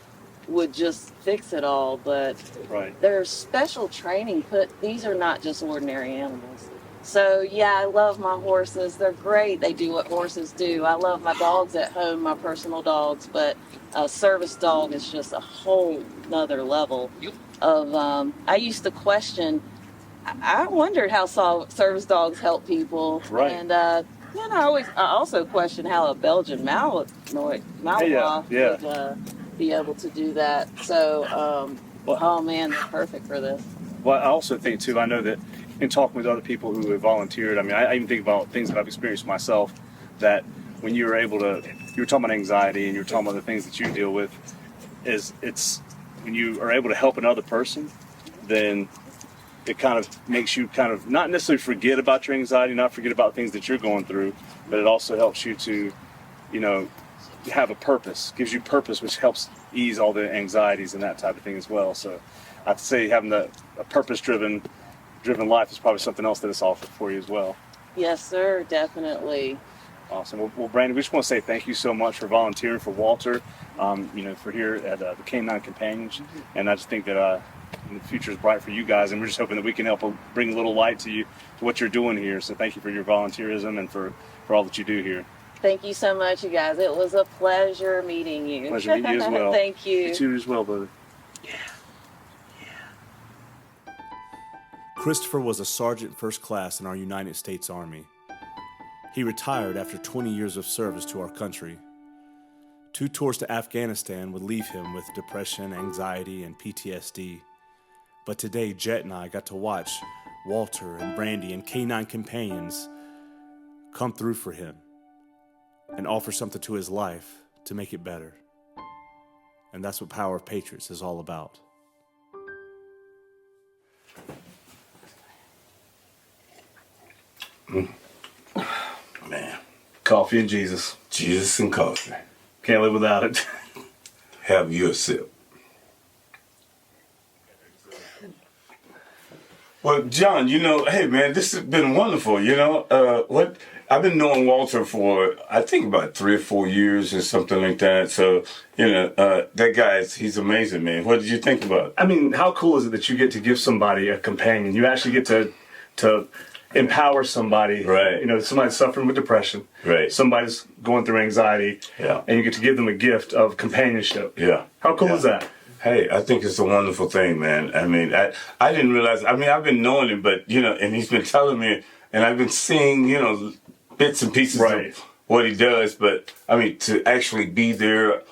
would just fix it all, but Right. there's special training these are not just ordinary animals. So yeah, I love my horses. They're great. They do what horses do. I love my dogs at home, my personal dogs, but a service dog is just a whole nother level of, I used to question, I wondered how service dogs help people. Right. And, I also question how a Belgian Malinois would be able to do that. So, oh man, they're perfect for this. Well, I also think too, I know that in talking with other people who have volunteered, I mean, I even think about things that I've experienced myself, that when you were talking about anxiety and you were talking about the things that you deal with, it's when you are able to help another person, then it kind of makes you kind of not necessarily forget about your anxiety, not forget about things that you're going through, but it also helps you to, have a purpose, gives you purpose, which helps ease all the anxieties and that type of thing as well. So I'd say having a purpose-driven life is probably something else that it's offered for you as well. Yes, sir, definitely. Awesome. Well, Brandon, we just want to say thank you so much for volunteering for Walter, for here at the Canine Companions. And I just think that the future is bright for you guys, and we're just hoping that we can help bring a little light to what you're doing here. So thank you for your volunteerism and for all that you do here. Thank you so much, you guys. It was a pleasure meeting you. Pleasure meeting you as well. Thank you. You too as well, brother. Yeah. Christopher was a sergeant first class in our United States Army. He retired after 20 years of service to our country. 2 tours to Afghanistan would leave him with depression, anxiety, and PTSD. But today, Jett and I got to watch Walter and Brandy and Canine Companions come through for him and offer something to his life to make it better. And that's what Power of Patriots is all about. Man. Coffee and Jesus. Jesus and coffee. Can't live without it. Have you a sip. Well, John, hey man, this has been wonderful. I've been knowing Walter for I think about 3 or 4 years or something like that. So that he's amazing, man. What did you think about it? I mean, how cool is it that you get to give somebody a companion? You actually get to empower somebody. Right. Somebody's suffering with depression. Right. Somebody's going through anxiety. Yeah. And you get to give them a gift of companionship. Yeah. How cool is that? Hey, I think it's a wonderful thing, man. I mean, I didn't realize, I've been knowing him, but, and he's been telling me, and I've been seeing, bits and pieces of what he does, but, to actually be there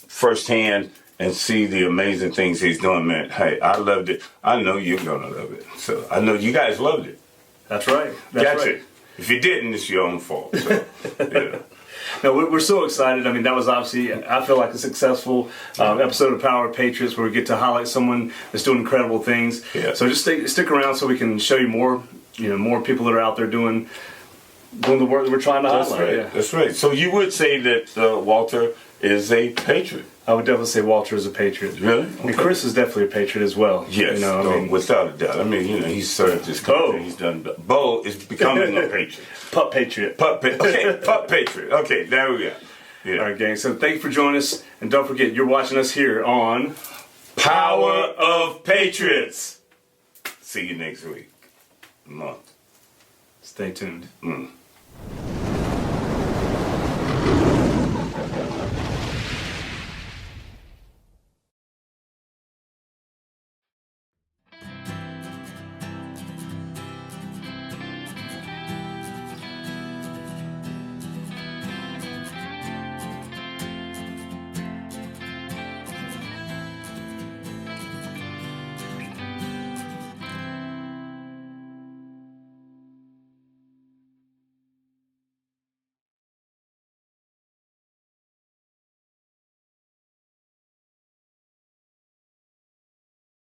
firsthand and see the amazing things he's doing, man. Hey, I loved it. I know you're going to love it. So I know you guys loved it. That's right. Gotcha. If you didn't, it's your own fault. So, yeah. No, we're so excited. I mean, that was obviously, I feel like a successful episode of Power of Patriots where we get to highlight someone that's doing incredible things. Yeah. So just stick around so we can show you more people that are out there doing the work that we're trying to highlight. Right. Yeah. That's right. So you would say that Walter is a patriot? I would definitely say Walter is a patriot. Really? Okay. And Chris is definitely a patriot as well. Yes, without a doubt. He's served his country. He's done. Bo is becoming a patriot. Pup patriot. Okay, pup patriot. Okay, there we go. Yeah. All right, gang. So thank you for joining us. And don't forget, you're watching us here on Power of Patriots. See you next week. Month. Stay tuned.